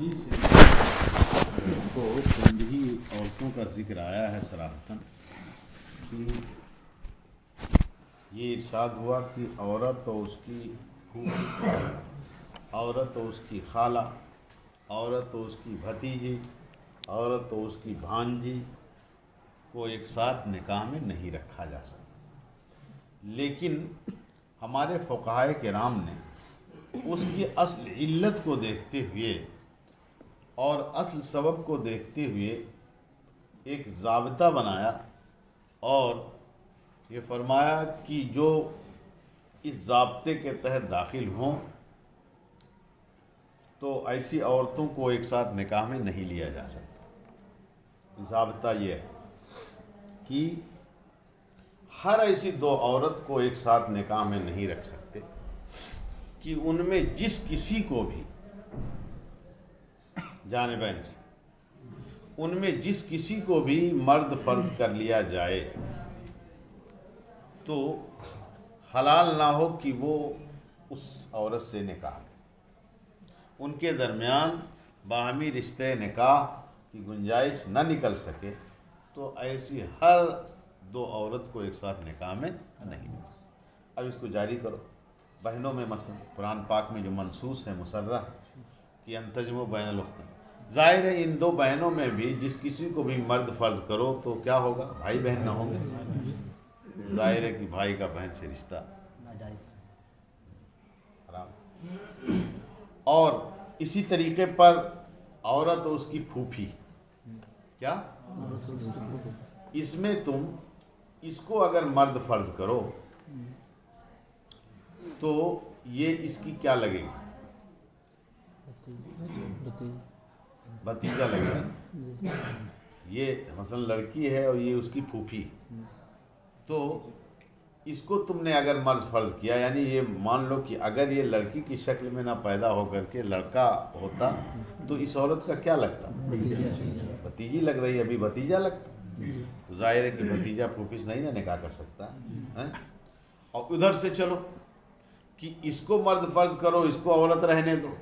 حدیث سے کو چند ہی عورتوں کا ذکر آیا ہے صراحتاً کہ یہ ارشاد ہوا کہ عورت و اس کی پھوپھی، عورت و اس کی خالہ، عورت و اس کی بھتیجی، عورت و اس کی بھانجی کو ایک ساتھ نکاح میں نہیں رکھا جا سکتا۔ لیکن ہمارے فقہائے کرام نے اس کی اصل علت کو دیکھتے ہوئے اور اصل سبب کو دیکھتے ہوئے ایک ضابطہ بنایا اور یہ فرمایا کہ جو اس ضابطے کے تحت داخل ہوں تو ایسی عورتوں کو ایک ساتھ نکاح میں نہیں لیا جا سکتا۔ ضابطہ یہ ہے کہ ہر ایسی دو عورت کو ایک ساتھ نکاح میں نہیں رکھ سکتے کہ ان میں جس کسی کو بھی جانبین سے ان میں جس کسی کو بھی مرد فرض کر لیا جائے تو حلال نہ ہو کہ وہ اس عورت سے نکاح کرے، ان کے درمیان باہمی رشتے نکاح کی گنجائش نہ نکل سکے تو ایسی ہر دو عورت کو ایک ساتھ نکاح میں نہیں۔ اب اس کو جاری کرو بہنوں میں، مثلا قرآن پاک میں جو منصوص ہے مصرح کہ انتجمو بین الاختین، ظاہر ہے ان دو بہنوں میں بھی جس کسی کو بھی مرد فرض کرو تو کیا ہوگا؟ بھائی بہن نہ ہوں گے، ظاہر ہے کہ بھائی کا بہن سے رشتہ حرام۔ اور اسی طریقے پر عورت اور اس کی پھوپھی، کیا اس میں تم اس کو اگر مرد فرض کرو تو یہ اس کی کیا لگے گی؟ بھتیجا لگے گا۔ یہ مثلا لڑکی ہے اور یہ اس کی پھوپھی، تو اس کو تم نے اگر مرد فرض کیا، یعنی یہ مان لو کہ اگر یہ لڑکی کی شکل میں نہ پیدا ہو کر کے لڑکا ہوتا تو اس عورت کا کیا لگتا؟ بھتیجی لگ رہی ہے، ابھی بھتیجا لگتا۔ ظاہر ہے کہ بھتیجا پھوپھی سے نہیں نہ نکاح کر سکتا ہے۔ اور ادھر سے چلو کہ اس کو مرد فرض کرو، اس کو عورت رہنے دو،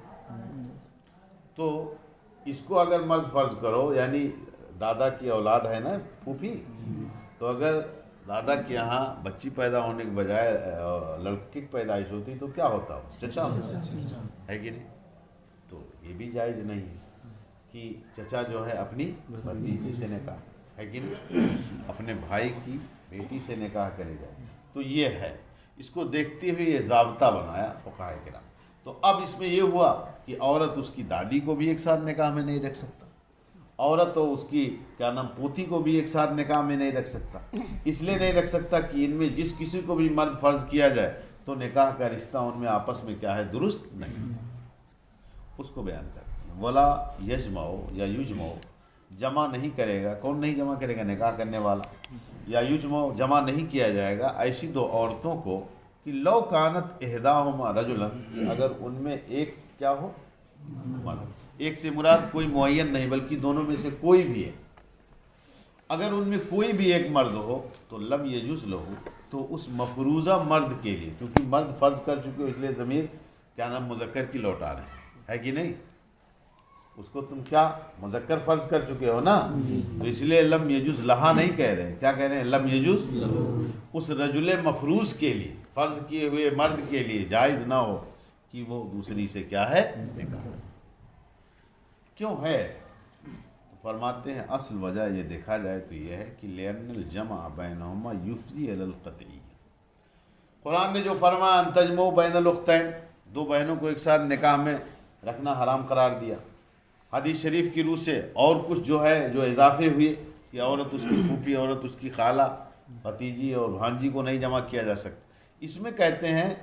تو اس کو اگر مرد فرض کرو یعنی دادا کی اولاد ہے نا پھوپھی، تو اگر دادا کے یہاں بچی پیدا ہونے کے بجائے لڑکی کی پیدائش ہوتی تو کیا ہوتا؟ چچا ہوتا ہے کہ نہیں؟ تو یہ بھی جائز نہیں ہے کہ چچا جو ہے اپنی بھتیجی سے نکاح ہے کہ نہیں، اپنے بھائی کی بیٹی سے نکاح کرے جائے۔ تو یہ ہے، اس کو دیکھتے ہوئے یہ ضابطہ بنایا فقہائے کرام۔ تو اب اس میں یہ ہوا کہ عورت اس کی دادی کو بھی ایک ساتھ نکاح میں نہیں رکھ سکتا، عورت تو اس کی کیا نام پوتی کو بھی ایک ساتھ نکاح میں نہیں رکھ سکتا، اس لیے نہیں رکھ سکتا کہ ان میں جس کسی کو بھی مرد فرض کیا جائے تو نکاح کا رشتہ ان میں آپس میں کیا ہے؟ درست نہیں۔ اس کو بیان کرتے ہیں ولا یجمعو یا یجمعو، جمع نہیں کرے گا، کون نہیں جمع کرے گا؟ نکاح کرنے والا۔ یا یجمعو، جمع نہیں کیا جائے گا ایسی دو عورتوں کو کہ لو کانت احداہما رجلا، اگر ان میں ایک کیا ہو؟ مرد۔ ایک سے مراد کوئی معین نہیں بلکہ دونوں میں سے کوئی بھی ہے۔ اگر ان میں کوئی بھی ایک مرد ہو تو لم یجوز لہو، تو اس مفروضہ مرد کے لیے، کیونکہ مرد فرض کر چکے ہو اس لیے ضمیر کیا نام مذکر کی لوٹا رہے ہیں، ہے کہ نہیں؟ اس کو تم کیا مذکر فرض کر چکے ہو نا، تو اس لیے لم یجوز لہا نہیں کہہ رہے ہیں، کیا کہہ رہے ہیں؟ لم یجوز اس رجل مفروض کے لیے، فرض کیے ہوئے مرد کے لیے جائز نہ ہو کہ وہ دوسری سے کیا ہے؟ نکاح۔ کیوں ہے ایسا؟ تو فرماتے ہیں اصل وجہ یہ دیکھا جائے تو یہ ہے کہ لأن الجمع بینہما یفضی الی القطعی، قرآن نے جو فرمایا ان تجمعوا بین الاختین، دو بہنوں کو ایک ساتھ نکاح میں رکھنا حرام قرار دیا، حدیث شریف کی روح سے اور کچھ جو ہے جو اضافے ہوئے کہ عورت اس کی پھوپھی، عورت اس کی خالہ، بھتیجی اور بھانجی کو نہیں جمع کیا جا سکتا۔ اس میں کہتے ہیں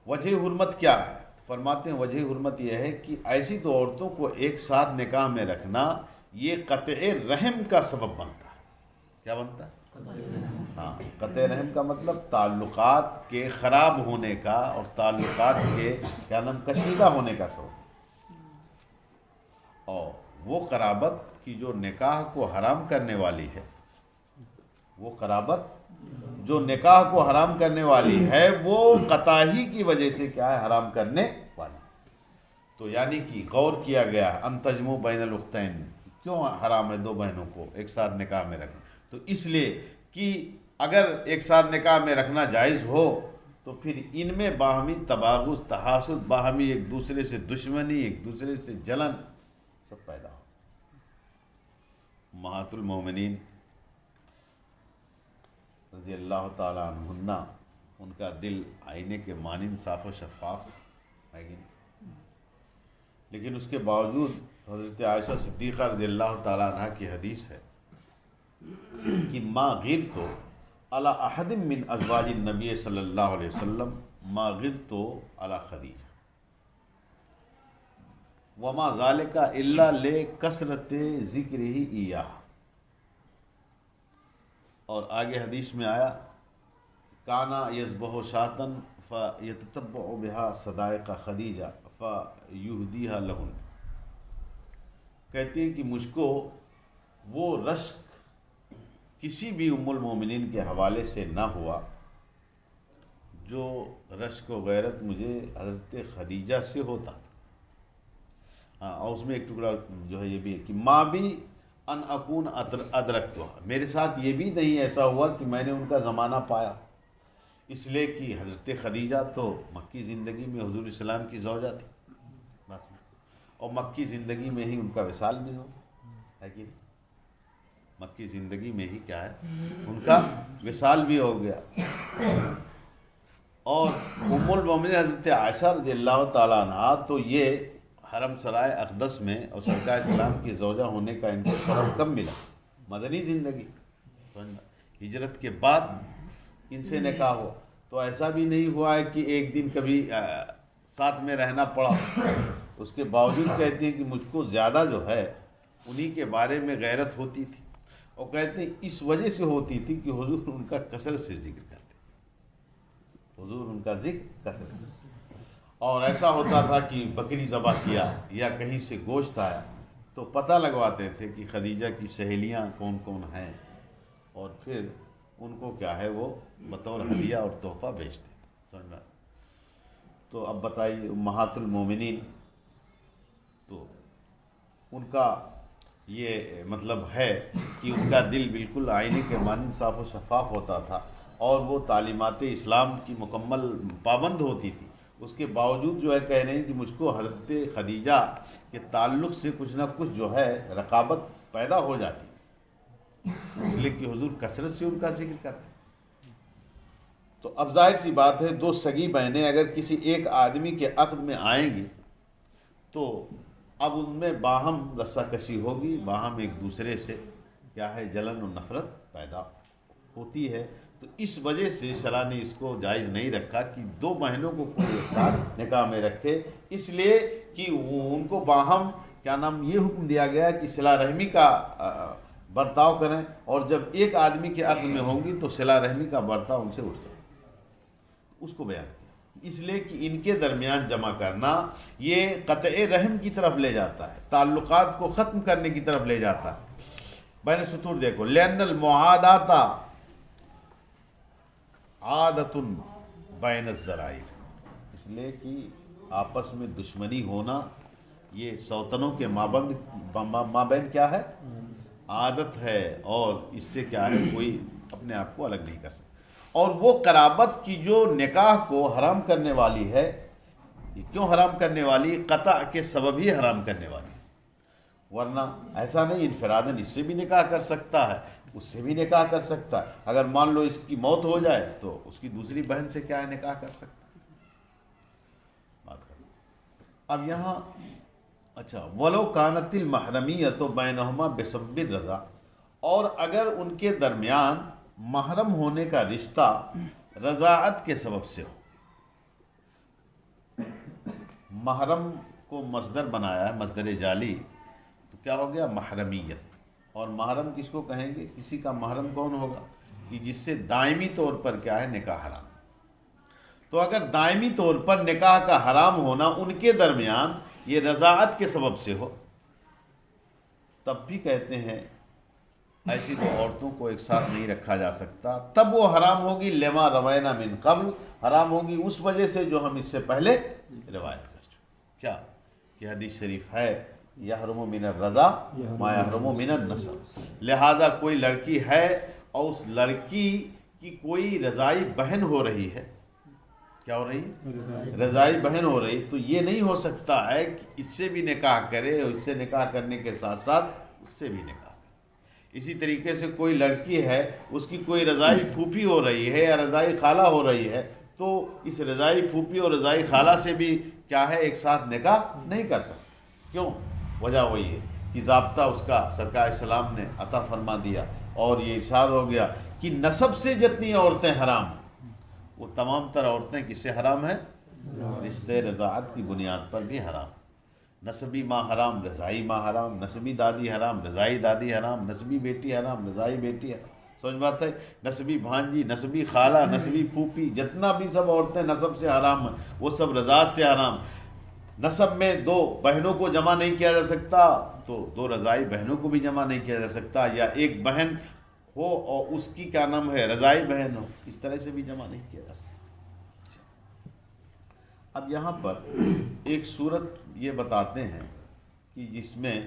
وجہ حرمت کیا ہے؟ فرماتے ہیں وجہ حرمت یہ ہے کہ ایسی دو عورتوں کو ایک ساتھ نکاح میں رکھنا یہ قطع رحم کا سبب بنتا ہے۔ کیا بنتا ہے؟ ہاں، قطع رحم کا مطلب تعلقات کے خراب ہونے کا اور تعلقات کے کیا نام کشیدہ ہونے کا سبب، اور وہ قرابت کی جو نکاح کو حرام کرنے والی ہے، وہ قرابت جو نکاح کو حرام کرنے والی ہے وہ قطعی کی وجہ سے کیا ہے؟ حرام کرنے والی۔ تو یعنی کہ غور کیا گیا ان تجمع بین الاختین، کیوں حرام ہے دو بہنوں کو ایک ساتھ نکاح میں رکھنا؟ تو اس لیے کہ اگر ایک ساتھ نکاح میں رکھنا جائز ہو تو پھر ان میں باہمی تباغض، تحاسد، باہمی ایک دوسرے سے دشمنی، ایک دوسرے سے جلن سب پیدا ہو۔ امہات المومنین رضی اللہ تعالیٰ عنہن، ان کا دل آئینے کے مانند صاف و شفاف ہے، لیکن اس کے باوجود حضرت عائشہ صدیقہ رضی اللہ تعالیٰ عنہ کی حدیث ہے کہ ما غرت علی احد من ازواج النبی صلی اللہ علیہ وسلم ما غرت علی خدیجہ وما ذالک الا لکثرت ذکرہ ایاہ۔ اور آگے حدیث میں آیا کانا یذبح شاۃ فیتتبع بها صدائق خدیجہ فیہدیہا لہن۔ کہتے ہیں کہ مجھ کو وہ رشک کسی بھی ام المومنین کے حوالے سے نہ ہوا جو رشک و غیرت مجھے حضرت خدیجہ سے ہوتا تھا۔ ہاں، اور اس میں ایک ٹکڑا جو ہے یہ بھی ہے کہ ماں بھی ان اکون ادرکتھا، میرے ساتھ یہ بھی نہیں ایسا ہوا کہ میں نے ان کا زمانہ پایا، اس لیے کہ حضرت خدیجہ تو مکی زندگی میں حضور السلام کی زوجہ تھی بس، اور مکی زندگی میں ہی ان کا وصال بھی ہو ہے کہ مکی زندگی میں ہی کیا ہے ان کا وصال بھی ہو گیا۔ اور ام المومنین حضرت عائشہ رضی اللہ تعالیٰ عنہ تو یہ حرم سرائے اقدس میں اور سرکار اسلام کی زوجہ ہونے کا ان کو شرف کب ملا؟ مدنی زندگی، ہجرت کے بعد ان سے نکاح ہوا، تو ایسا بھی نہیں ہوا ہے کہ ایک دن کبھی ساتھ میں رہنا پڑا۔ اس کے باوجود کہتے ہیں کہ مجھ کو زیادہ جو ہے انہی کے بارے میں غیرت ہوتی تھی، اور کہتے ہیں اس وجہ سے ہوتی تھی کہ حضور ان کا کثرت سے ذکر کرتے، حضور ان کا ذکر کثرت سے، اور ایسا ہوتا تھا کہ بکری ذبح کیا یا کہیں سے گوشت آیا تو پتہ لگواتے تھے کہ خدیجہ کی سہیلیاں کون کون ہیں، اور پھر ان کو کیا ہے وہ بطور ہدیہ اور تحفہ بھیجتے۔ سمجھا؟ تو اب بتائیے امہات المومنین، تو ان کا یہ مطلب ہے کہ ان کا دل بالکل آئینے کے مانند صاف و شفاف ہوتا تھا، اور وہ تعلیمات اسلام کی مکمل پابند ہوتی تھی۔ اس کے باوجود جو ہے کہہ رہے ہیں کہ مجھ کو حضرت خدیجہ کے تعلق سے کچھ نہ کچھ جو ہے رقابت پیدا ہو جاتی، اس لیے کہ حضور کثرت سے ان کا ذکر کرتے۔ تو اب ظاہر سی بات ہے دو سگی بہنیں اگر کسی ایک آدمی کے عقد میں آئیں گی تو اب ان میں باہم رسہ کشی ہوگی، باہم ایک دوسرے سے کیا ہے جلن و نفرت پیدا ہوتی ہے۔ تو اس وجہ سے شرع نے اس کو جائز نہیں رکھا کہ دو بہنوں کو کوئی ایک ساتھ نکاح میں رکھے، اس لیے کہ ان کو باہم کیا نام یہ حکم دیا گیا کہ صلہ رحمی کا برتاؤ کریں، اور جب ایک آدمی کے عقد میں ہوں گی تو صلہ رحمی کا برتاؤ ان سے اٹھ جائے، اس کو بیان کیا، اس لیے کہ ان کے درمیان جمع کرنا یہ قطع رحم کی طرف لے جاتا ہے، تعلقات کو ختم کرنے کی طرف لے جاتا ہے۔ بین سطور دیکھو، لأن المعادات عادت بین الذرائر، اس لیے کہ آپس میں دشمنی ہونا یہ سوتنوں کے مابین کیا ہے عادت ہے، اور اس سے کیا ہے کوئی اپنے آپ کو الگ نہیں کر سکتا۔ اور وہ قرابت کی جو نکاح کو حرام کرنے والی ہے، یہ کیوں حرام کرنے والی؟ قطع کے سبب ہی حرام کرنے والی، ورنہ ایسا نہیں انفراداً اس سے بھی نکاح کر سکتا ہے، اس سے بھی نکاح کر سکتا ہے، اگر مان لو اس کی موت ہو جائے تو اس کی دوسری بہن سے کیا ہے نکاح کر سکتا ہے۔ بات کریں اب یہاں، اچھا ولو کانت المحرمیۃ بینہما بسبب الرضا، اور اگر ان کے درمیان محرم ہونے کا رشتہ رضاعت کے سبب سے ہو، محرم کو مصدر بنایا ہے، مصدر جعلی، تو کیا ہو گیا محرمیت، اور محرم کس کو کہیں گے؟ کسی کا محرم کون ہوگا کہ جس سے دائمی طور پر کیا ہے نکاح حرام۔ تو اگر دائمی طور پر نکاح کا حرام ہونا ان کے درمیان یہ رضاعت کے سبب سے ہو، تب بھی کہتے ہیں ایسی دو عورتوں کو ایک ساتھ نہیں رکھا جا سکتا، تب وہ حرام ہوگی لما روینا من قبل، حرام ہوگی اس وجہ سے جو ہم اس سے پہلے روایت کر چکے، کیا کہ حدیث شریف ہے یحرم من الرضا ما یحرم من النسب، لہذا کوئی لڑکی ہے اور اس لڑکی کی کوئی رضائی بہن ہو رہی ہے، کیا ہو رہی ہے؟ رضائی بہن ہو رہی، تو یہ نہیں ہو سکتا ہے کہ اس سے بھی نکاح کرے اور اس سے نکاح کرنے کے ساتھ ساتھ اس سے بھی نکاح کرے۔ اسی طریقے سے کوئی لڑکی ہے، اس کی کوئی رضائی پھوپھی ہو رہی ہے یا رضائی خالہ ہو رہی ہے، تو اس رضائی پھوپھی اور رضائی خالہ سے بھی کیا ہے ایک ساتھ نکاح نہیں کر سکتا۔ کیوں؟ وجہ وہی ہے کہ ضابطہ اس کا سرکار اسلام نے عطا فرما دیا، اور یہ ارشاد ہو گیا کہ نسب سے جتنی عورتیں حرام ہیں وہ تمام تر عورتیں کس سے حرام ہیں؟ رشتے رضاعت کی بنیاد پر بھی حرام۔ نسبی ماں حرام، رضائی ماں حرام، نسبی دادی حرام، رضائی دادی حرام، نسبی بیٹی حرام، رضائی بیٹی حرام۔ سمجھ بات ہے؟ نسبی بھانجی، نسبی خالہ، نسبی پھوپھی، جتنا بھی سب عورتیں نسب سے حرام ہیں وہ سب رضاعت سے حرام۔ نسب میں دو بہنوں کو جمع نہیں کیا جا سکتا تو دو رضائی بہنوں کو بھی جمع نہیں کیا جا سکتا، یا ایک بہن ہو اور اس کی کیا نام ہے رضائی بہن ہو، اس طرح سے بھی جمع نہیں کیا جا سکتا۔ اب یہاں پر ایک صورت یہ بتاتے ہیں کہ جس میں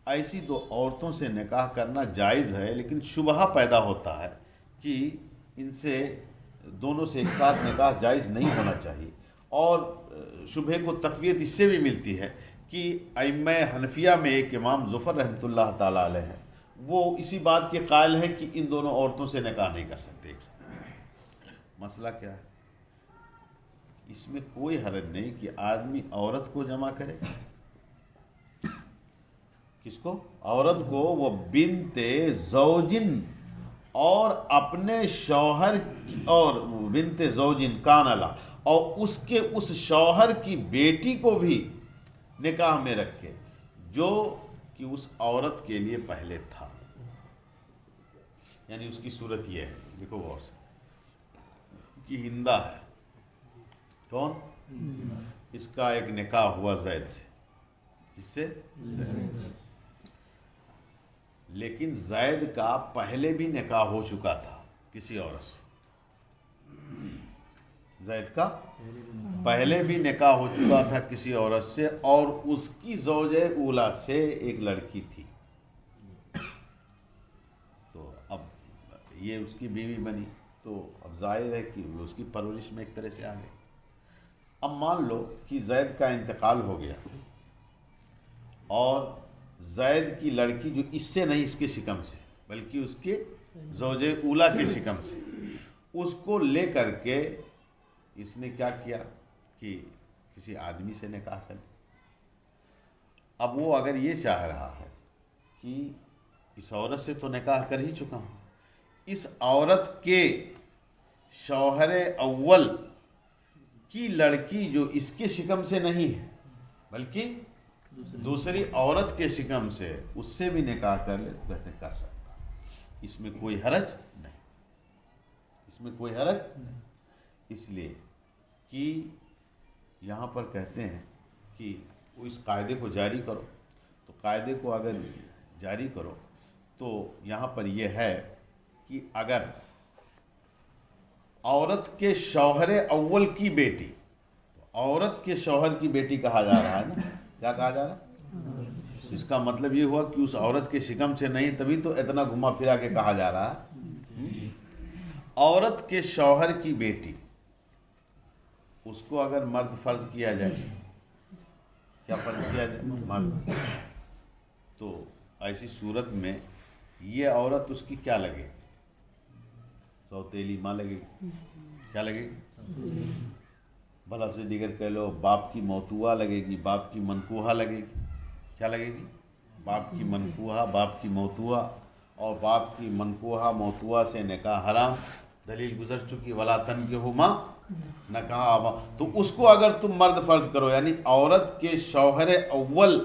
ایسی دو عورتوں سے نکاح کرنا جائز ہے، لیکن شبہہ پیدا ہوتا ہے کہ ان سے دونوں سے ایک ساتھ نکاح جائز نہیں ہونا چاہیے، اور شبہے کو تقویت اس سے بھی ملتی ہے کہ ائمہ حنفیہ میں ایک امام ظفر رحمۃ اللہ تعالیٰ علیہ ہیں، وہ اسی بات کے قائل ہیں کہ ان دونوں عورتوں سے نکاح نہیں کر سکتے ایک ساتھ۔ مسئلہ کیا ہے؟ اس میں کوئی حرج نہیں کہ آدمی عورت کو جمع کرے، کس کو؟ عورت کو، وہ بنت زوجن، اور اپنے شوہر اور بنت زوجن کانلا، اور اس کے اس شوہر کی بیٹی کو بھی نکاح میں رکھے جو کہ اس عورت کے لیے پہلے تھا۔ یعنی اس کی صورت یہ ہے، دیکھو غور سے، کہ ہندہ ہے، کون؟ اس کا ایک نکاح ہوا زید سے، کس سے؟ لیکن زید کا پہلے بھی نکاح ہو چکا تھا کسی عورت سے، زید کا پہلے بھی نکاح ہو چکا تھا کسی عورت سے، اور اس کی زوجہ اولا سے ایک لڑکی تھی، تو اب یہ اس کی بیوی بنی، تو اب ظاہر ہے کہ وہ اس کی پرورش میں ایک طرح سے آ گئی۔ اب مان لو کہ زید کا انتقال ہو گیا، اور زید کی لڑکی جو اس سے نہیں، اس کے شکم سے، بلکہ اس کے زوجہ اولا کے شکم سے، اس کو لے کر کے اس نے کیا کیا کہ کسی آدمی سے نکاح کر لیا۔ اب وہ اگر یہ چاہ رہا ہے کہ اس عورت سے تو نکاح کر ہی چکا ہوں، اس عورت کے شوہر اول کی لڑکی جو اس کے شکم سے نہیں ہے بلکہ دوسری عورت کے شکم سے، اس سے بھی نکاح کر لے، کہتے کر سکتا، اس میں کوئی حرج نہیں، اس میں کوئی حرج نہیں، اس لیے کہ یہاں پر کہتے ہیں کہ وہ اس قاعدے کو جاری کرو، تو قاعدے کو اگر جاری کرو تو یہاں پر یہ ہے کہ اگر عورت کے شوہر اول کی بیٹی، عورت کے شوہر کی بیٹی کہا جا رہا ہے نا، کیا کہا جا رہا ہے؟ اس کا مطلب یہ ہوا کہ اس عورت کے شکم سے نہیں، تبھی تو اتنا گھما پھرا کے کہا جا رہا ہے۔ عورت کے شوہر کی بیٹی، اس کو اگر مرد فرض کیا جائے، کیا فرض کیا جائے؟ مرد، تو ایسی صورت میں یہ عورت اس کی کیا لگے؟ سوتیلی ماں لگے گی، کیا لگے گی؟ بھلا سے دیگر کہہ لو باپ کی موتوہا لگے گی، باپ کی منکوہا لگے گی، کیا لگے گی؟ باپ کی منکوہا، باپ کی موتوہا، اور باپ کی منکوہا موتوہا سے نکاح حرام، دلیل گزر چکی، ولا تنکحوا نکاح آبا۔ تو اس کو اگر تم مرد فرض کرو، یعنی عورت کے شوہر اول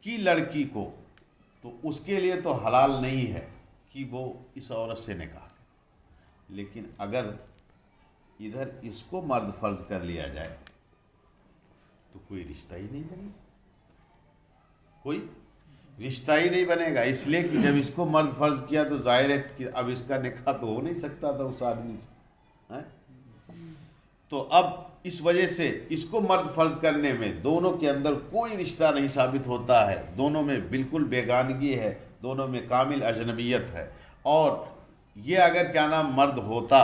کی لڑکی کو، تو اس کے لیے تو حلال نہیں ہے کہ وہ اس عورت سے نکاح کرے، لیکن اگر ادھر اس کو مرد فرض کر لیا جائے تو کوئی رشتہ ہی نہیں بنے گا، کوئی رشتہ ہی نہیں بنے گا، اس لیے کہ جب اس کو مرد فرض کیا تو ظاہر ہے کہ اب اس کا نکاح تو ہو نہیں سکتا تھا اس آدمی سے۔ تو اب اس وجہ سے اس کو مرد فرض کرنے میں دونوں کے اندر کوئی رشتہ نہیں ثابت ہوتا ہے، دونوں میں بالکل بیگانگی ہے، دونوں میں کامل اجنبیت ہے، اور یہ اگر کیا نام مرد ہوتا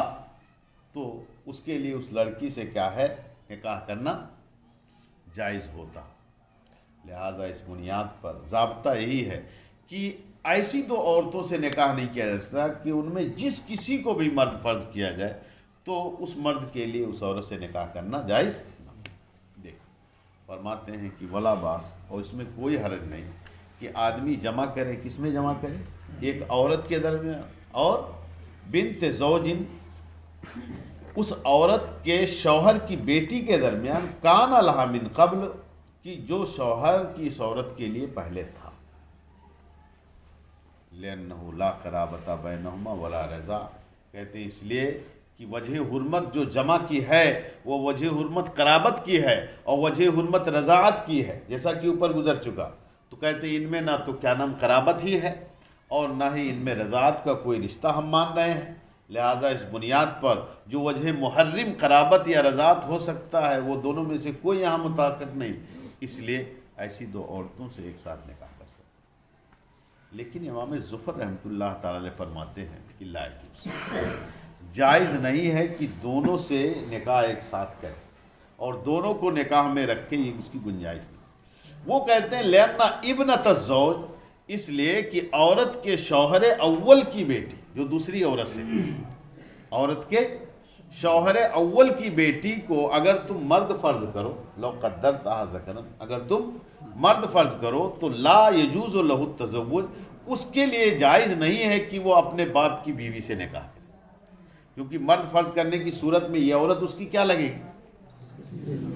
تو اس کے لیے اس لڑکی سے کیا ہے نکاح کرنا جائز ہوتا۔ لہذا اس بنیاد پر ضابطہ یہی ہے کہ ایسی تو عورتوں سے نکاح نہیں کیا جا سکتا کہ ان میں جس کسی کو بھی مرد فرض کیا جائے تو اس مرد کے لیے اس عورت سے نکاح کرنا جائز نہ ہو۔ دیکھ فرماتے ہیں کہ ولا باس، اور اس میں کوئی حرج نہیں کہ آدمی جمع کرے، کس میں جمع کرے؟ ایک عورت کے درمیان اور بنت زوجن، اس عورت کے شوہر کی بیٹی کے درمیان، کان لہا من قبل، کہ جو شوہر کی اس عورت کے لیے پہلے تھا، لأنه لا قرابۃ بینہما ولا رضا، کہتے ہیں اس لیے کہ وجہ حرمت جو جمع کی ہے وہ وجہ حرمت قرابت کی ہے اور وجہ حرمت رضاعت کی ہے، جیسا کہ اوپر گزر چکا۔ تو کہتے ہیں ان میں نہ تو کیا نام قرابت ہی ہے اور نہ ہی ان میں رضاعت کا کوئی رشتہ ہم مان رہے ہیں، لہذا اس بنیاد پر جو وجہ محرم قرابت یا رضاعت ہو سکتا ہے وہ دونوں میں سے کوئی یہاں متفق نہیں، اس لیے ایسی دو عورتوں سے ایک ساتھ نکاح کر سکتے ہیں۔ لیکن امام ظفر رحمۃ اللہ تعالی علیہ فرماتے ہیں کہ لا يجوز، جائز نہیں ہے کہ دونوں سے نکاح ایک ساتھ کرے اور دونوں کو نکاح میں رکھے، یہ اس کی گنجائش نہیں۔ وہ کہتے ہیں لأن ابنۃ الزوج، اس لیے کہ عورت کے شوہر اول کی بیٹی جو دوسری عورت سے، عورت کے شوہر اول کی بیٹی کو اگر تم مرد فرض کرو، لو قدرتھا ذکرا، اگر تم مرد فرض کرو تو لا یجوز لہ التزوج، اس کے لیے جائز نہیں ہے کہ وہ اپنے باپ کی بیوی سے نکاح کرے، کیونکہ مرد فرض کرنے کی صورت میں یہ عورت اس کی کیا لگے گی؟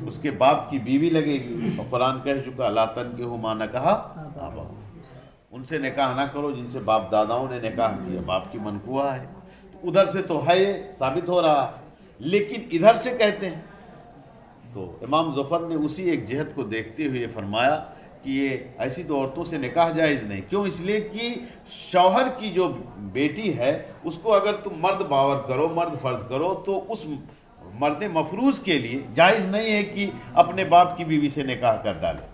اس کے باپ کی بیوی لگے گی، اور قرآن کہہ چکا لا تنکحوا ما نکح آباؤکم، ان سے نکاح نہ کرو جن سے باپ داداؤں نے نکاح کیا، باپ کی منقوہ ہے، تو ادھر سے تو ہے یہ ثابت ہو رہا، لیکن ادھر سے کہتے ہیں، تو امام ظفر نے اسی ایک جہت کو دیکھتے ہوئے فرمایا کہ یہ ایسی دو عورتوں سے نکاح جائز نہیں۔ کیوں؟ اس لیے کہ شوہر کی جو بیٹی ہے اس کو اگر تم مرد باور کرو، مرد فرض کرو، تو اس مرد مفروض کے لیے جائز نہیں ہے کہ اپنے باپ کی بیوی سے نکاح کر ڈالے۔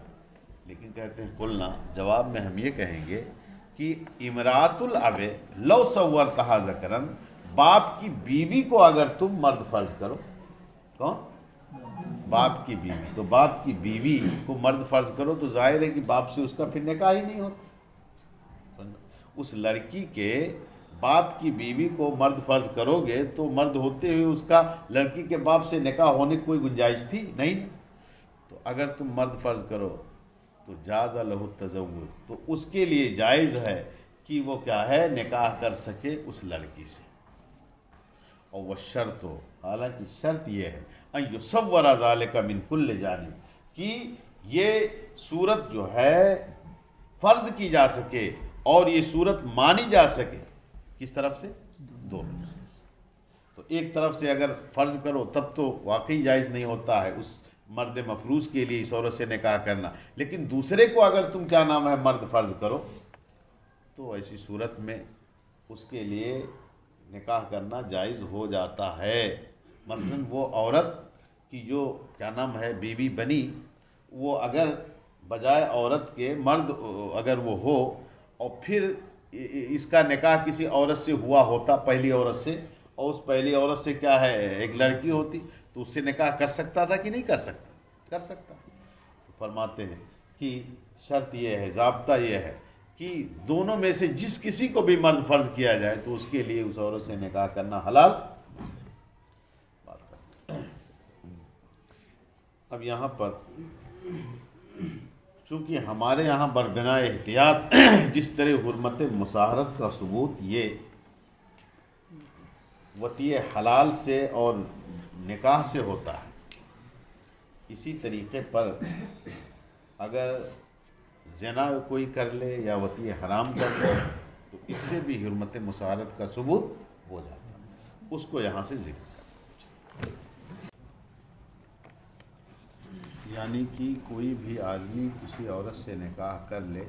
لیکن کہتے ہیں قلنا، جواب میں ہم یہ کہیں گے کہ امراۃ الاب لو صورتھا ذکرا، باپ کی بیوی کو اگر تم مرد فرض کرو، کون؟ باپ کی بیوی، تو باپ کی بیوی کو مرد فرض کرو تو ظاہر ہے کہ باپ سے اس کا پھر نکاح ہی نہیں ہوتا۔ اس لڑکی کے باپ کی بیوی کو مرد فرض کرو گے تو مرد ہوتے ہوئے اس کا لڑکی کے باپ سے نکاح ہونے کی کوئی گنجائش تھی نہیں، تو اگر تم مرد فرض کرو تو جاز لہ التزوج، تو اس کے لیے جائز ہے کہ وہ کیا ہے نکاح کر سکے اس لڑکی سے، اور وہ شرط ہو، حالانکہ شرط یہ ہے ان یصور ذلک من کل جانب، کہ یہ صورت جو ہے فرض کی جا سکے اور یہ صورت مانی جا سکے، کس طرف سے؟ دونوں سے۔ تو ایک طرف سے اگر فرض کرو تب تو واقعی جائز نہیں ہوتا ہے اس مرد مفروض کے لیے اس عورت سے نکاح کرنا، لیکن دوسرے کو اگر تم کیا نام ہے مرد فرض کرو تو ایسی صورت میں اس کے لیے نکاح کرنا جائز ہو جاتا ہے۔ مثلا وہ عورت کی جو کیا نام ہے بیوی بنی، وہ اگر بجائے عورت کے مرد اگر وہ ہو اور پھر اس کا نکاح کسی عورت سے ہوا ہوتا، پہلی عورت سے، اور اس پہلی عورت سے کیا ہے ایک لڑکی ہوتی، تو اس سے نکاح کر سکتا تھا کہ نہیں کر سکتا؟ کر سکتا۔ فرماتے ہیں کہ شرط یہ ہے، ضابطہ یہ ہے کہ دونوں میں سے جس کسی کو بھی مرد فرض کیا جائے تو اس کے لیے اس عورت سے نکاح کرنا حلال۔ اب یہاں پر چونکہ ہمارے یہاں بربنا احتیاط جس طرح حرمت مساہرت کا ثبوت یہ وطیع حلال سے اور نکاح سے ہوتا ہے، اسی طریقے پر اگر زنا کوئی کر لے یا وطیع حرام کر لے تو اس سے بھی حرمت مساہرت کا ثبوت ہو جاتا ہے، اس کو یہاں سے ذکر کرتا ہے۔ یعنی کہ کوئی بھی آدمی کسی عورت سے نکاح کر لے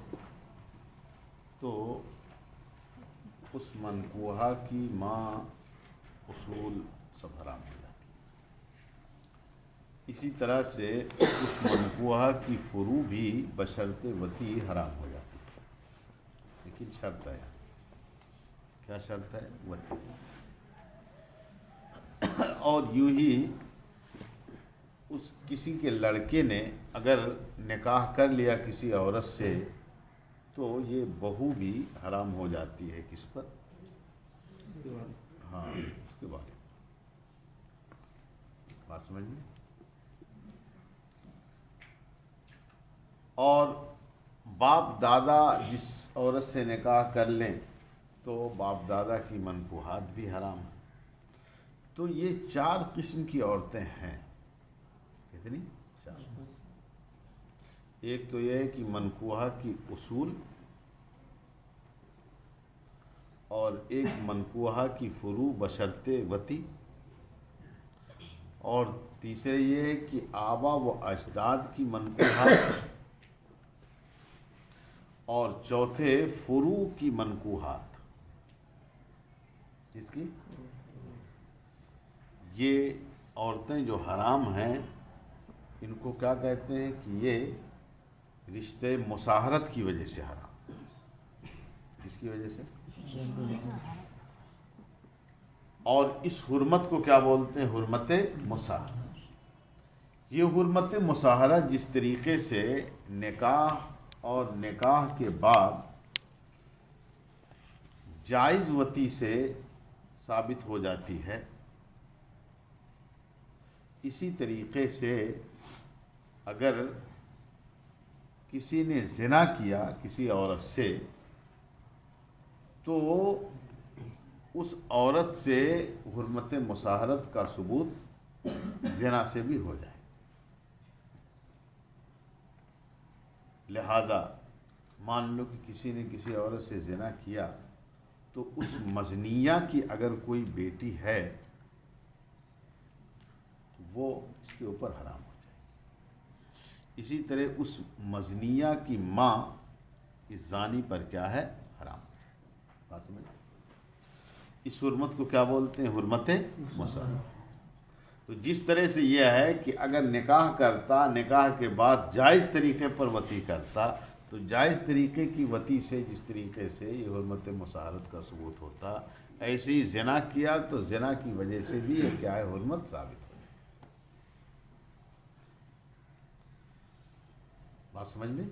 تو اس منکوحہ کی ماں اصول سب حرام ہو جاتی، اسی طرح سے اس منکوحہ کی فروع بھی بشرط وطی حرام ہو جاتی ہے، لیکن شرط ہے، کیا شرط ہے؟ وطی۔ اور یوں ہی اس کسی کے لڑکے نے اگر نکاح کر لیا کسی عورت سے تو یہ بہو بھی حرام ہو جاتی ہے، کس پر؟ ہاں، اس کے بارے میں بات سمجھیے۔ اور باپ دادا جس عورت سے نکاح کر لیں تو باپ دادا کی منکوحات بھی حرام ہیں۔ تو یہ 4 قسم کی عورتیں ہیں، کتنی؟ 4۔ ایک تو یہ ہے کہ منکوحہ کی اصول، اور ایک منکوحہ کی فروع بشرط وطی، اور تیسرے یہ ہے کہ آبا و اجداد کی منکوحات، اور چوتھے فروع کی منکوحات۔ جس کی یہ عورتیں جو حرام ہیں ان کو کیا کہتے ہیں کہ یہ رشتے مصاہرت کی وجہ سے حرام۔ کس کی وجہ سے؟ اور اس حرمت کو کیا بولتے ہیں؟ حرمت مصاہرہ۔ یہ حرمت مصاہرہ جس طریقے سے نکاح اور نکاح کے بعد جائز وطی سے ثابت ہو جاتی ہے، اسی طریقے سے اگر کسی نے زنا کیا کسی عورت سے تو اس عورت سے حرمت مصاہرت کا ثبوت زنا سے بھی ہو جائے۔ لہذا مان لو کہ کسی نے کسی عورت سے زنا کیا تو اس مزنیہ کی اگر کوئی بیٹی ہے وہ اس کے اوپر حرام ہو جائے۔ اسی طرح اس مزنیہ کی ماں اس زانی پر کیا ہے؟ حرام۔ بات سمجھ؟ اس حرمت کو کیا بولتے ہیں؟ حرمت مصاہرہ۔ تو جس طرح سے یہ ہے کہ اگر نکاح کرتا، نکاح کے بعد جائز طریقے پر وطی کرتا تو جائز طریقے کی وطی سے جس طریقے سے یہ حرمت مصاہرت کا ثبوت ہوتا، ایسے ہی زنا کیا تو زنا کی وجہ سے بھی یہ کیا ہے؟ حرمت ثابت ہو۔ بات سمجھ میں؟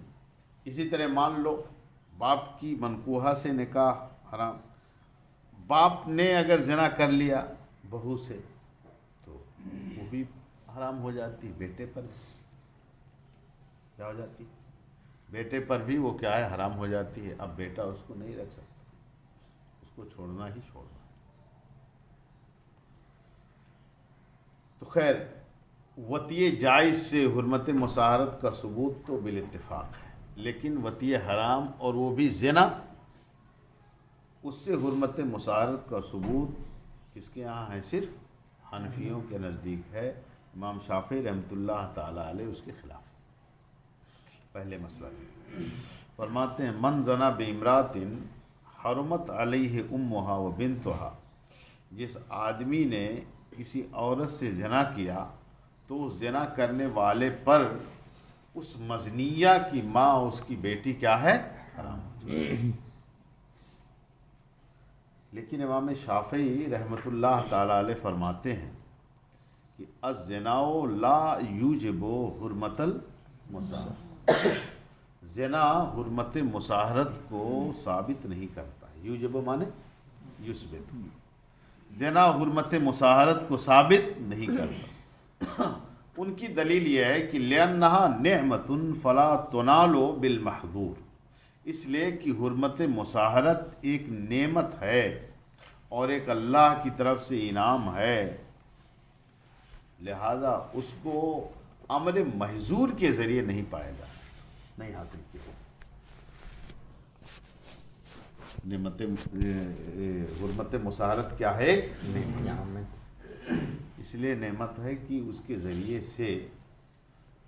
اسی طرح مان لو باپ کی منکوحہ سے نکاح حرام، باپ نے اگر زنا کر لیا بہو سے تو وہ بھی حرام ہو جاتی، بیٹے پر کیا ہو جاتی؟ بیٹے پر بھی وہ کیا ہے؟ حرام ہو جاتی ہے۔ اب بیٹا اس کو نہیں رکھ سکتا، اس کو چھوڑنا ہی چھوڑنا۔ تو خیر وطی جائز سے حرمت مصاہرت کا ثبوت تو بالاتفاق ہے، لیکن وطی حرام اور وہ بھی زنا، اس سے حرمت مصاہرت کا ثبوت کس کے یہاں ہے؟ صرف حنفیوں کے نزدیک ہے۔ امام شافعی رحمۃ اللہ تعالی علیہ اس کے خلاف۔ پہلے مسئلہ فرماتے ہیں من زنا بامرأۃ حرمت علیہ امہا و بنتہا، جس آدمی نے کسی عورت سے زنا کیا تو اس زنا کرنے والے پر اس مزنیہ کی ماں، اس کی بیٹی کیا ہے؟ حرام۔ لیکن امام شافعی رحمۃ اللہ تعالی علیہ فرماتے ہیں کہ الزنا لا یوجب حرمت المصاہرہ، زنا حرمت مصاہرت کو ثابت نہیں کرتا۔ یوجب مانے یثبت، زنا حرمت مصاہرت کو ثابت نہیں کرتا۔ ان کی دلیل یہ ہے کہ لِأَنَّهَا نِعْمَةٌ فَلَا تُنَالُ بِالْمَحْظُورِ، اس لیے کہ حرمت مصاہرت ایک نعمت ہے اور ایک اللہ کی طرف سے انعام ہے، لہذا اس کو امر محظور کے ذریعے نہیں پایا جا، نہیں حاصل کیا۔ نعمت حرمت مصاہرت کیا ہے؟ نعمت۔ اس لیے نعمت ہے کہ اس کے ذریعے سے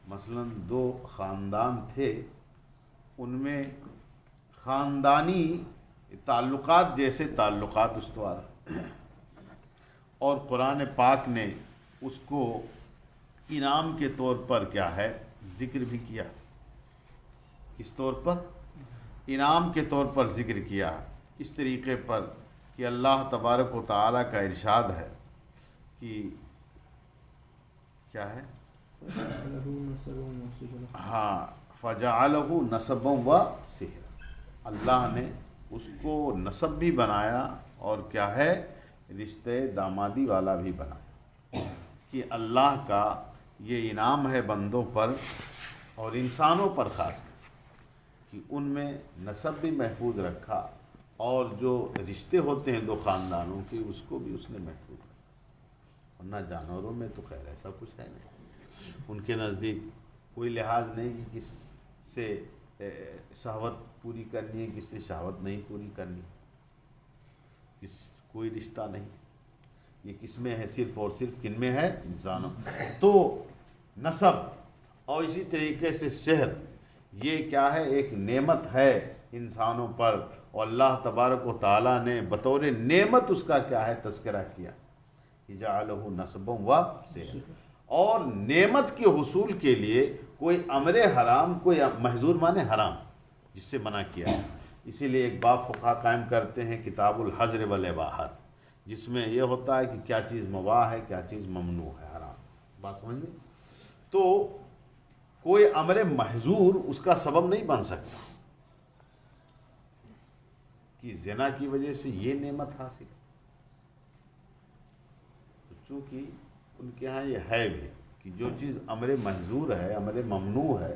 مثلا 2 خاندان تھے، ان میں خاندانی تعلقات جیسے تعلقات استوار، اور قرآن پاک نے اس کو انعام کے طور پر کیا ہے ذکر بھی کیا. کس طور پر؟ انعام کے طور پر ذکر کیا اس طریقے پر کہ اللہ تبارک و تعالیٰ کا ارشاد ہے کہ کیا ہے؟ ہاں فجعلہ نسبا و سحرا، اللہ نے اس کو نسب بھی بنایا اور کیا ہے رشتے دامادی والا بھی بنایا. کہ اللہ کا یہ انعام ہے بندوں پر اور انسانوں پر خاص کر کہ ان میں نسب بھی محفوظ رکھا اور جو رشتے ہوتے ہیں دو خاندانوں کے اس کو بھی اس نے محفوظ رکھا. ورنہ جانوروں میں تو خیر ایسا کچھ ہے نہیں، ان کے نزدیک کوئی لحاظ نہیں کہ کس سے شہوت پوری کرنی ہے کس سے شہوت نہیں پوری کرنی، کوئی رشتہ نہیں. یہ کس میں ہے؟ صرف اور صرف کن میں ہے؟ انسانوں. تو نسب اور اسی طریقے سے شہر یہ کیا ہے ایک نعمت ہے انسانوں پر، اور اللہ تبارک و تعالیٰ نے بطور نعمت اس کا کیا ہے تذکرہ کیا. جعلہ نسبا و سحرا. اور نعمت کے حصول کے لیے کوئی امر حرام کوئی محظور مانے حرام جس سے منع کیا ہے. اسی لیے ایک باب فقہا قائم کرتے ہیں کتاب الحظر والاباحات، جس میں یہ ہوتا ہے کہ کیا چیز مباح ہے کیا چیز ممنوع ہے حرام. بات سمجھ لیں؟ تو کوئی امر محظور اس کا سبب نہیں بن سکتا کہ زنا کی وجہ سے یہ نعمت حاصل. چونکہ ان کے ہاں یہ ہے بھی کہ جو چیز امر محظور ہے امر ممنوع ہے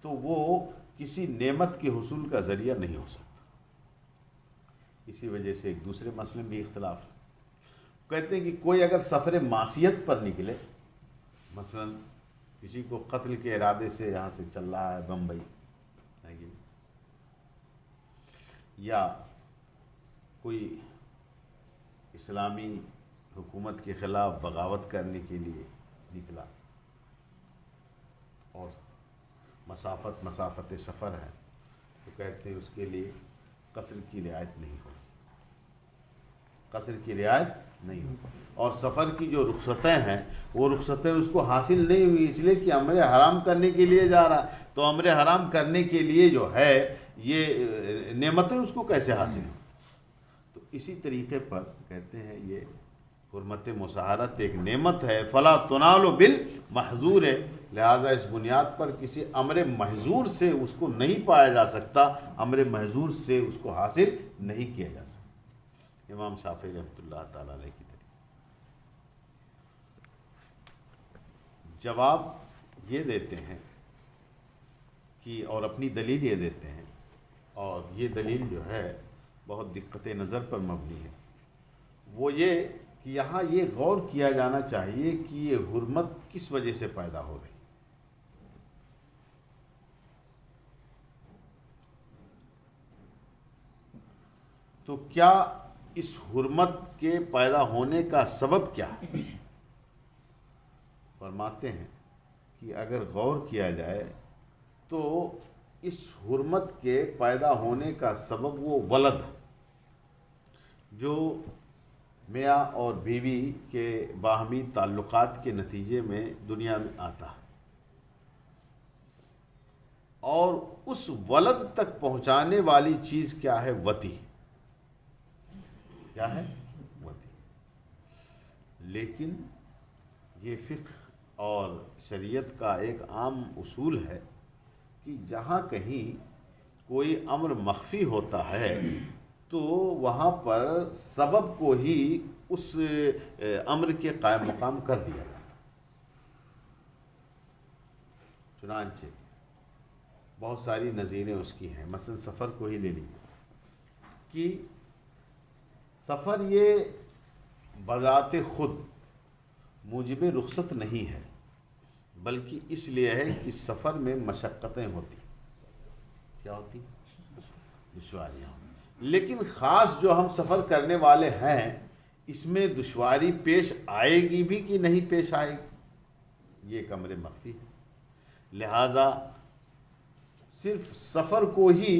تو وہ کسی نعمت کے حصول کا ذریعہ نہیں ہو سکتا. اسی وجہ سے ایک دوسرے مسئلے میں بھی اختلاف ہے. کہتے ہیں کہ کوئی اگر سفر معصیت پر نکلے، مثلا کسی کو قتل کے ارادے سے یہاں سے چل رہا ہے بمبئی، یا کوئی اسلامی حکومت کے خلاف بغاوت کرنے کے لیے نکلا اور مسافت سفر ہے، تو کہتے ہیں اس کے لیے قصر کی رعایت نہیں ہوگی. قصر کی رعایت نہیں ہوگی. اور سفر کی جو رخصتیں ہیں وہ رخصتیں اس کو حاصل نہیں ہوئی اس لیے کہ امر حرام کرنے کے لیے جا رہا، تو امر حرام کرنے کے لیے جو ہے یہ نعمتیں اس کو کیسے حاصل ہوں. تو اسی طریقے پر کہتے ہیں یہ حرمت مساہرت ایک نعمت ہے، فلا تنال بالمحظور ہے، لہذا اس بنیاد پر کسی امر محظور سے اس کو نہیں پایا جا سکتا، امر محظور سے اس کو حاصل نہیں کیا جا سکتا. امام شافعی رحمۃ اللہ تعالی علیہ کی طرف جواب یہ دیتے ہیں کہ اور اپنی دلیل یہ دیتے ہیں، اور یہ دلیل جو ہے بہت دقت نظر پر مبنی ہے. وہ یہ کہ یہاں یہ غور کیا جانا چاہیے کہ یہ حرمت کس وجہ سے پیدا ہو رہی. تو کیا اس حرمت کے پیدا ہونے کا سبب کیا ہے؟ فرماتے ہیں کہ اگر غور کیا جائے تو اس حرمت کے پیدا ہونے کا سبب وہ ولد جو میاں اور بیوی کے باہمی تعلقات کے نتیجے میں دنیا میں آتا ہے، اور اس ولد تک پہنچانے والی چیز کیا ہے؟ وتی. کیا ہے؟ وتی. لیکن یہ فقہ اور شریعت کا ایک عام اصول ہے کہ جہاں کہیں کوئی امر مخفی ہوتا ہے تو وہاں پر سبب کو ہی اس امر کے قائم مقام کر دیا جائے. چنانچہ بہت ساری نظیریں اس کی ہیں. مثلا سفر کو ہی لے لیجیے کہ سفر یہ بذات خود موجب رخصت نہیں ہے، بلکہ اس لیے ہے کہ سفر میں مشقتیں ہوتی. کیا ہوتی؟ دشواریاں. لیکن خاص جو ہم سفر کرنے والے ہیں اس میں دشواری پیش آئے گی بھی کہ نہیں پیش آئے گی، یہ ایک امر مخفی ہے. لہذا صرف سفر کو ہی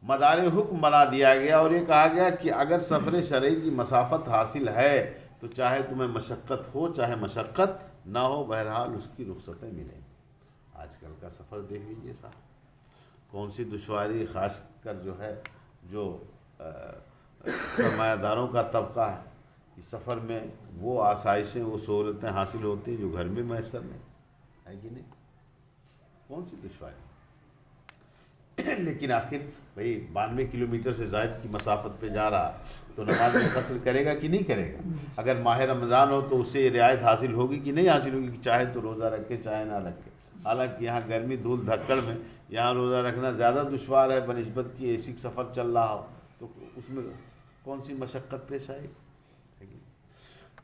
مدار حکم بنا دیا گیا اور یہ کہا گیا کہ اگر سفر شرعی کی مسافت حاصل ہے تو چاہے تمہیں مشقت ہو چاہے مشقت نہ ہو بہرحال اس کی رخصتیں ملیں۔ آج کل کا سفر دیکھ لیجئے صاحب، کون سی دشواری، خاص کر جو ہے جو سرمایہ داروں کا طبقہ ہے، اس سفر میں وہ آسائشیں، وہ سہولتیں حاصل ہوتی ہیں جو گھر میں میسر نہیں ہے کہ نہیں؟ کون سی دشواری؟ لیکن آخر بھئی 92 کلومیٹر سے زائد کی مسافت پہ جا رہا تو نماز میں قصر کرے گا کہ نہیں کرے گا؟ اگر ماہ رمضان ہو تو اسے رعایت حاصل ہوگی کہ نہیں حاصل ہوگی، کہ چاہے تو روزہ رکھے چاہے نہ رکھے؟ حالانکہ یہاں گرمی دھول دھکڑ میں یہاں روزہ رکھنا زیادہ دشوار ہے بنسبت کی اے سی سفر چل رہا ہو، تو اس میں کون سی مشقت پیش آئے گی؟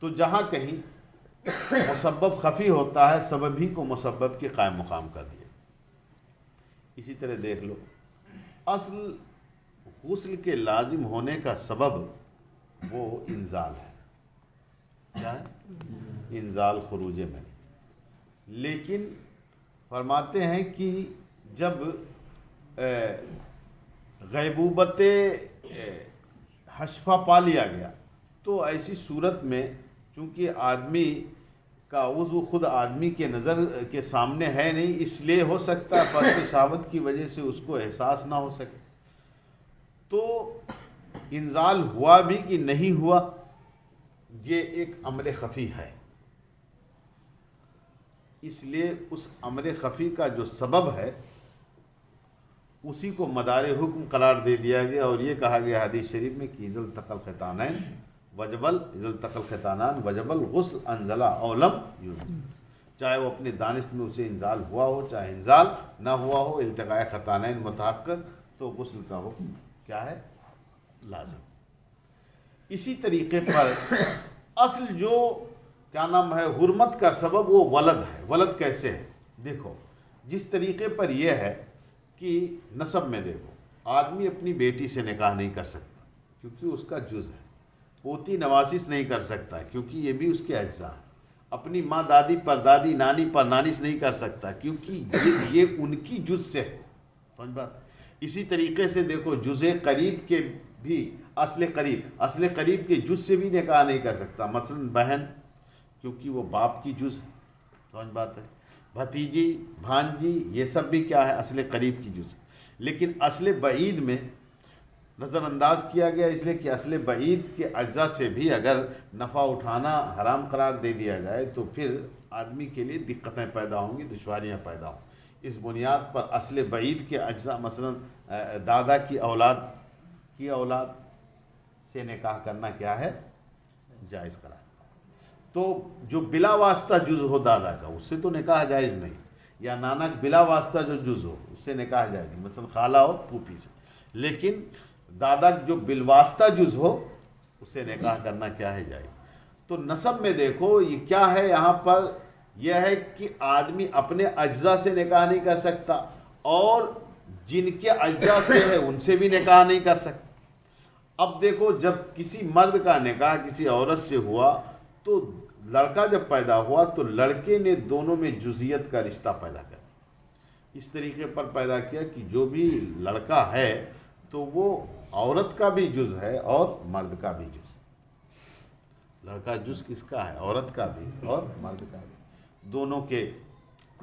تو جہاں کہیں مسبب خفی ہوتا ہے، سبب ہی کو مسبب کے قائم مقام کر دیا۔ اسی طرح دیکھ لو، اصل غسل کے لازم ہونے کا سبب وہ انزال ہے، کیا ہے؟ انزال خروج میں۔ لیکن فرماتے ہیں کہ جب غیبوبت حشفہ پا لیا گیا تو ایسی صورت میں چونکہ آدمی کا عضو خود آدمی کے نظر کے سامنے ہے نہیں، اس لیے ہو سکتا ہے پر شہوت کی وجہ سے اس کو احساس نہ ہو سکے، تو انزال ہوا بھی کہ نہیں ہوا یہ ایک امر خفی ہے، اس لیے اس امر خفی کا جو سبب ہے اسی کو مدار حکم قرار دے دیا گیا، اور یہ کہا گیا حدیث شریف میں کہ اذا التقى الختانان وجب الغسل انزلا او لم ينزل، چاہے وہ اپنے دانست میں اسے انزال ہوا ہو چاہے انزال نہ ہوا ہو، التقاء ختانین متحقق تو غسل کا حکم کیا ہے؟ لازم۔ اسی طریقے پر اصل جو کیا نام ہے حرمت کا سبب وہ ولد ہے۔ ولد کیسے ہے؟ دیکھو جس طریقے پر یہ ہے کہ نسب میں دیکھو آدمی اپنی بیٹی سے نکاح نہیں کر سکتا کیونکہ اس کا جز ہے، پوتی نواسس نہیں کر سکتا کیونکہ یہ بھی اس کے اجزاء ہیں، اپنی ماں دادی پر دادی نانی پر نانس نہیں کر سکتا کیونکہ یہ ان کی جز سے ہے، سمجھ بات؟ اسی طریقے سے دیکھو جز قریب کے بھی اصل قریب کے جز سے بھی نکاح نہیں کر سکتا، مثلا بہن کیونکہ وہ باپ کی جز ہے، سمجھ بات ہے؟ بھتیجی بھانجی یہ سب بھی کیا ہے؟ اصل قریب کی جز ہے۔ لیکن اصل بعید میں نظر انداز کیا گیا اس لیے کہ اصل بعید کے اجزاء سے بھی اگر نفع اٹھانا حرام قرار دے دیا جائے تو پھر آدمی کے لیے دقتیں پیدا ہوں گی، دشواریاں پیدا ہوں۔ اس بنیاد پر اصل بعید کے اجزاء مثلا دادا کی اولاد سے نکاح کرنا کیا ہے؟ جائز قرار۔ تو جو بلا واسطہ جز ہو دادا کا اس سے تو نکاح جائز نہیں، یا نانا بلا واسطہ جو جز ہو اس سے نکاح جائز نہیں، مثلا خالہ ہو پھوپھی سے، لیکن دادا جو بالواسطہ جز ہو اس سے نکاح کرنا کیا ہے؟ جائز۔ تو نسب میں دیکھو یہ کیا ہے یہاں پر؟ یہ ہے کہ آدمی اپنے اجزاء سے نکاح نہیں کر سکتا اور جن کے اجزاء سے ہے ان سے بھی نکاح نہیں کر سکتا۔ اب دیکھو جب کسی مرد کا نکاح کسی عورت سے ہوا تو لڑکا جب پیدا ہوا تو لڑکے نے دونوں میں جزیت کا رشتہ پیدا کر دیا، اس طریقے پر پیدا کیا کہ جو بھی لڑکا ہے تو وہ عورت کا بھی جز ہے اور مرد کا بھی جز۔ لڑکا جز کس کا ہے؟ عورت کا بھی اور مرد کا بھی، دونوں کے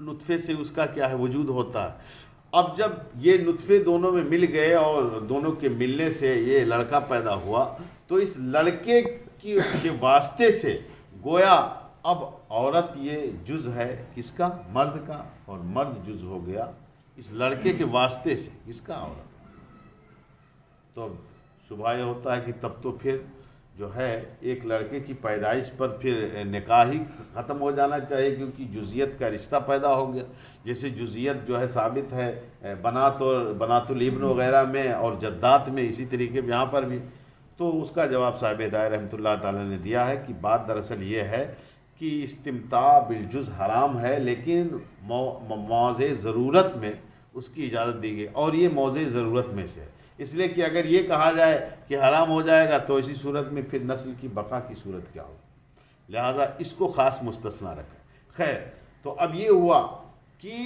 نطفے سے اس کا کیا ہے؟ وجود ہوتا ہے۔ اب جب یہ نطفے دونوں میں مل گئے اور دونوں کے ملنے سے یہ لڑکا پیدا ہوا تو اس لڑکے کے واسطے سے گویا اب عورت یہ جز ہے کس کا؟ مرد کا، اور مرد جز ہو گیا اس لڑکے کے واسطے سے کس کا؟ عورت۔ تو شبہ یہ ہوتا ہے کہ تب تو پھر جو ہے ایک لڑکے کی پیدائش پر پھر نکاح ہی ختم ہو جانا چاہیے کیونکہ جزیت کا رشتہ پیدا ہو گیا، جیسے جزیت جو ہے ثابت ہے بنات اور بنات الابن وغیرہ میں اور جدات میں، اسی طریقے یہاں پر بھی۔ تو اس کا جواب صاحب ہدایت رحمۃ اللہ تعالی نے دیا ہے کہ بات دراصل یہ ہے کہ استمتاع بالجز حرام ہے لیکن موضع ضرورت میں اس کی اجازت دی گئی، اور یہ موضع ضرورت میں سے ہے، اس لیے کہ اگر یہ کہا جائے کہ حرام ہو جائے گا تو اسی صورت میں پھر نسل کی بقا کی صورت کیا ہوگی، لہذا اس کو خاص مستثنا رکھا۔ خیر، تو اب یہ ہوا کہ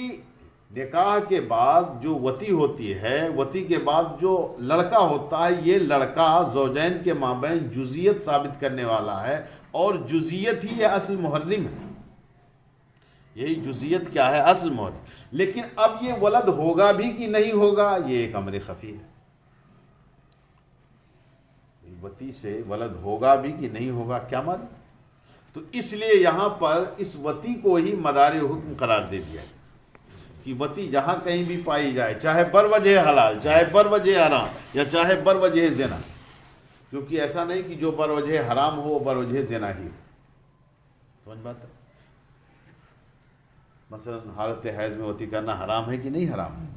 نکاح کے بعد جو وتی ہوتی ہے، وتی کے بعد جو لڑکا ہوتا ہے، یہ لڑکا زوجین کے مابین جزیت ثابت کرنے والا ہے، اور جزیت ہی یہ اصل محرم ہے، یہی جزئیت کیا ہے؟ اصل محرم. لیکن اب یہ ولد ہوگا بھی کہ نہیں ہوگا، یہ ایک امر خفی ہے. وتی سے ولد ہوگا بھی کہ نہیں ہوگا کیا معلوم. تو اس لیے یہاں پر اس وتی کو ہی مدار حکم قرار دے دیا کہ وتی جہاں کہیں بھی پائی جائے، چاہے بر وجہ حلال، چاہے بر وجہ حرام، یا چاہے بر وجہ زنا. کیونکہ ایسا نہیں کہ جو بر وجہ حرام ہو بر وجہ زنا ہی ہو. سمجھ بات ہے؟ مثلا حالت حیض میں وتی کرنا حرام ہے کہ نہیں حرام ہے؟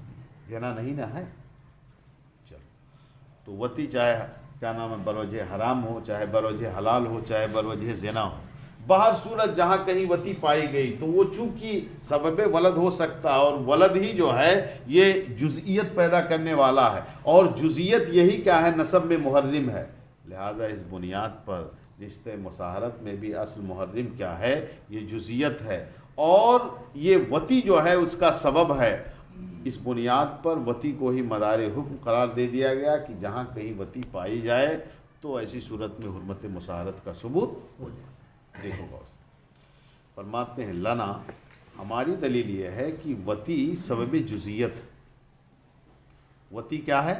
زنا نہیں نہ ہے. چلو، تو وتی چاہے کیا نام ہے بر وجہ حرام ہو، چاہے بر وجہ حلال ہو، چاہے بر وجہ زنا ہو، باہر صورت جہاں کہیں وتی پائی گئی تو وہ چونکہ سبب ولد ہو سکتا ہے، اور ولد ہی جو ہے یہ جزئیت پیدا کرنے والا ہے، اور جزئیت یہی کیا ہے؟ نسب میں محرم ہے. لہذا اس بنیاد پر رشتے مساہرت میں بھی اصل محرم کیا ہے؟ یہ جزئیت ہے، اور یہ وتی جو ہے اس کا سبب ہے. اس بنیاد پر وتی کو ہی مدار حکم قرار دے دیا گیا کہ جہاں کہیں وتی پائی جائے تو ایسی صورت میں حرمت مساہرت کا ثبوت ہو جائے. دیکھو غور سے فرماتے ہیں لنا، ہماری دلیل یہ ہے کہ وتی سبب جزئیت. وتی کیا ہے؟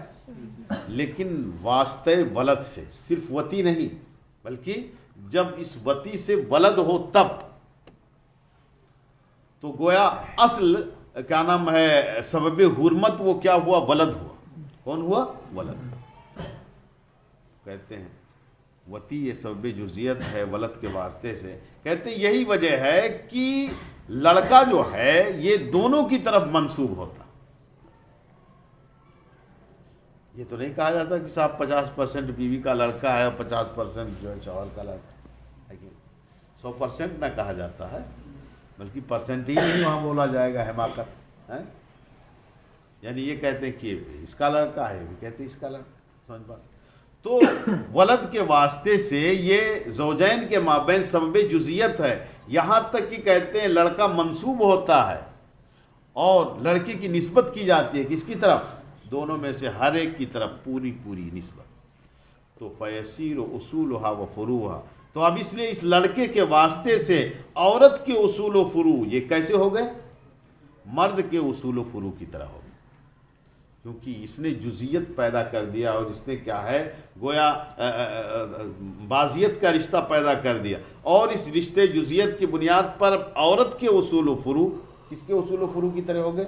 لیکن واسطے ولد سے، صرف وتی نہیں بلکہ جب اس وتی سے ولد ہو تب، تو گویا اصل کیا نام ہے سبب حرمت وہ کیا ہوا؟ ولد ہوا. کون ہوا؟ ولد. کہتے ہیں وتی یہ سبب جزئیت ہے ولد کے واسطے سے. کہتے ہیں یہی وجہ ہے کہ لڑکا جو ہے یہ دونوں کی طرف منسوب ہوتا. یہ تو نہیں کہا جاتا کہ صاحب 50% بیوی کا لڑکا ہے اور 50% جو ہے شوہر کا لڑکا ہے. 100% نہ کہا جاتا ہے، بلکہ پرسنٹ ہی نہیں وہاں بولا جائے گا حماقت ہے. یعنی یہ کہتے ہیں کہ اس کا لڑکا ہے، بھی کہتے ہیں اس کا لڑکا. سمجھ بات. تو ولد کے واسطے سے یہ زوجین کے مابین سبب جزئیت ہے. یہاں تک کہ کہتے ہیں لڑکا منسوب ہوتا ہے اور لڑکی کی نسبت کی جاتی ہے کس کی طرف؟ دونوں میں سے ہر ایک کی طرف پوری نسبت. تو فیسیر اصولها و فروعها. تو اب اس لیے اس لڑکے کے واسطے سے عورت کے اصول و فروع یہ کیسے ہو گئے؟ مرد کے اصول و فروع کی طرح ہو گئے. کیونکہ اس نے جزئیت پیدا کر دیا اور اس نے کیا ہے گویا بازیت کا رشتہ پیدا کر دیا، اور اس رشتے جزئیت کی بنیاد پر عورت کے اصول و فروع کس کے اصول و فروع کی طرح ہو گئے؟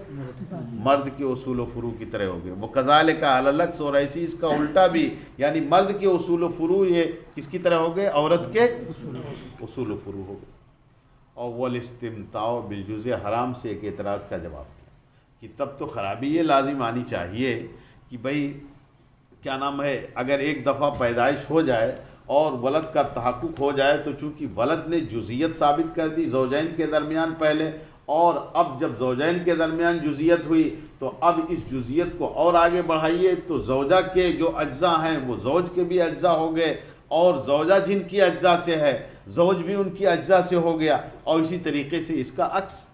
مرد کے اصول و فروع کی طرح ہو گئے. وہ کذالک علی العکس، اور ایسی اس کا الٹا بھی، یعنی مرد کے اصول و فروع یہ کس کی طرح ہو گئے؟ عورت کے اصول و فروع ہو گئے. اور والاستمتاع بالجزء حرام سے ایک اعتراض کا جواب دیا کہ تب تو خرابی یہ لازم آنی چاہیے کہ بھئی کیا نام ہے اگر ایک دفعہ پیدائش ہو جائے اور ولد کا تحقق ہو جائے تو چونکہ ولد نے جزئیت ثابت کر دی زوجین کے درمیان پہلے، اور اب جب زوجین کے درمیان جزئیت ہوئی تو اب اس جزئیت کو اور آگے بڑھائیے تو زوجہ کے جو اجزاء ہیں وہ زوج کے بھی اجزاء ہو گئے، اور زوجہ جن کی اجزاء سے ہے زوج بھی ان کی اجزاء سے ہو گیا، اور اسی طریقے سے اس کا عکس.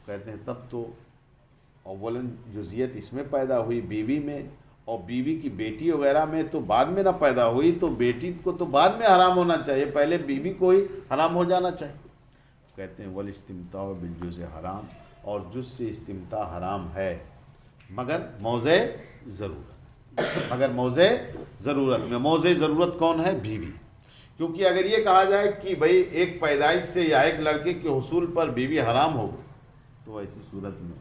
کہتے ہیں تب تو اولاً جزئیت اس میں پیدا ہوئی بیوی میں، اور بیوی کی بیٹی وغیرہ میں تو بعد میں نہ پیدا ہوئی، تو بیٹی کو تو بعد میں حرام ہونا چاہیے، پہلے بیوی کو ہی حرام ہو جانا چاہیے. کہتے ہیں والاستمتاع بالجزء حرام، اور جز سے استمتاع حرام ہے مگر موضع ضرورت. مگر موضع ضرورت میں، موضع ضرورت کون ہے؟ بیوی. کیونکہ اگر یہ کہا جائے کہ بھئی ایک پیدائش سے یا ایک لڑکے کے حصول پر بیوی حرام ہو تو ایسی صورت میں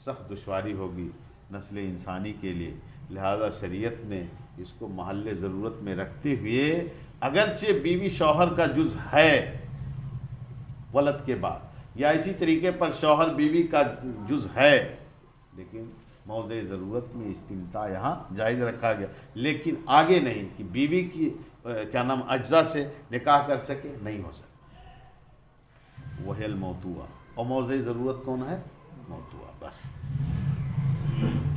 سخت دشواری ہوگی نسل انسانی کے لیے. لہذا شریعت نے اس کو محل ضرورت میں رکھتے ہوئے اگرچہ بیوی شوہر کا جز ہے ولد کے بعد، یا اسی طریقے پر شوہر بیوی کا جز ہے، لیکن موضع ضرورت میں استمتاع یہاں جائز رکھا گیا، لیکن آگے نہیں کہ بیوی کی کیا نام اجزاء سے نکاح کر سکے، نہیں ہو سکے. وہی الموتوعہ، اور موضع ضرورت کون ہے؟ موتوعہ. بس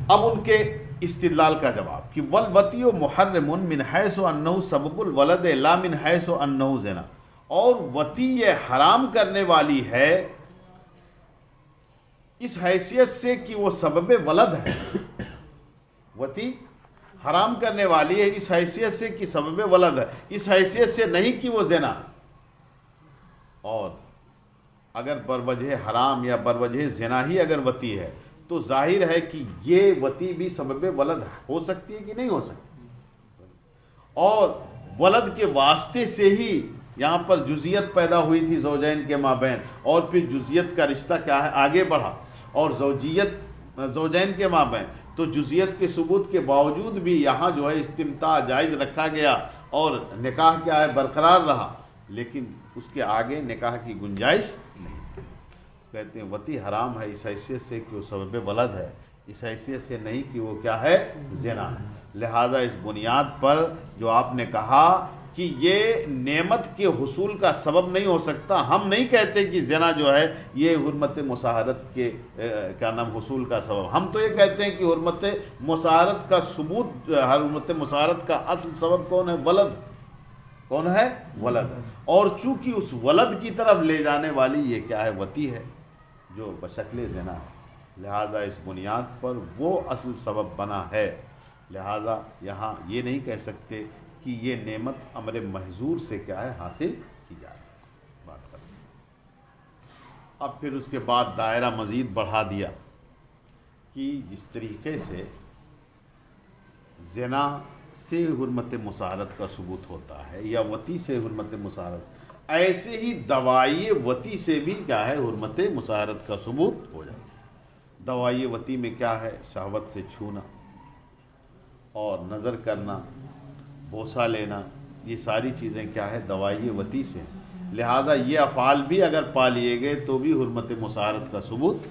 اب ان کے استدلال کا جواب کہ والوتی محرم من حیث انہ سبب الولد لا من حیث انہ زنا، اور وتی یہ حرام کرنے والی ہے اس حیثیت سے کہ وہ سبب ولد ہے. وتی حرام کرنے والی ہے اس حیثیت سے کہ سبب ولد ہے، اس حیثیت سے نہیں کہ وہ زنا. اور اگر بروجہ حرام یا بروجہ زنا ہی اگر وتی ہے تو ظاہر ہے کہ یہ وتی بھی سبب ولد ہو سکتی ہے کہ نہیں ہو سکتی، اور ولد کے واسطے سے ہی یہاں پر جزیت پیدا ہوئی تھی زوجین کے مابین، اور پھر جزیت کا رشتہ کیا ہے آگے بڑھا، اور زوجیت زوجین کے مابین، تو جزیت کے ثبوت کے باوجود بھی یہاں جو ہے استمتاع جائز رکھا گیا اور نکاح کیا ہے برقرار رہا، لیکن اس کے آگے نکاح کی گنجائش نہیں۔ کہتے ہیں وتی حرام ہے اس حیثیت سے کہ وہ سبب ولد ہے، اس حیثیت سے نہیں کہ وہ کیا ہے زنا ہے۔ لہذا اس بنیاد پر جو آپ نے کہا کہ یہ نعمت کے حصول کا سبب نہیں ہو سکتا، ہم نہیں کہتے کہ زنا جو ہے یہ حرمت مساہرت کے کیا نام حصول کا سبب، ہم تو یہ کہتے ہیں کہ حرمت مساہرت کا ثبوت، حرمت مساہرت کا اصل سبب کون ہے؟ ولد، کون ہے؟ ولد، اور چونکہ اس ولد کی طرف لے جانے والی یہ کیا ہے وتی ہے جو بشکل زنا ہے، لہذا اس بنیاد پر وہ اصل سبب بنا ہے۔ لہذا یہاں یہ نہیں کہہ سکتے کہ یہ نعمت امر محظور سے کیا ہے حاصل کی جائے بات کریں۔ اب پھر اس کے بعد دائرہ مزید بڑھا دیا کہ جس طریقے سے زنا سے حرمت مساہرت کا ثبوت ہوتا ہے یا وتی سے حرمت مساہرت، ایسے ہی دوائی وتی سے بھی کیا ہے حرمت مساہرت کا ثبوت ہو جائے۔ دوائی وتی میں کیا ہے؟ شہوت سے چھونا اور نظر کرنا، بوسہ لینا، یہ ساری چیزیں کیا ہے دوائی وتی سے، لہذا یہ افعال بھی اگر پا لیے گئے تو بھی حرمت مساہرت کا ثبوت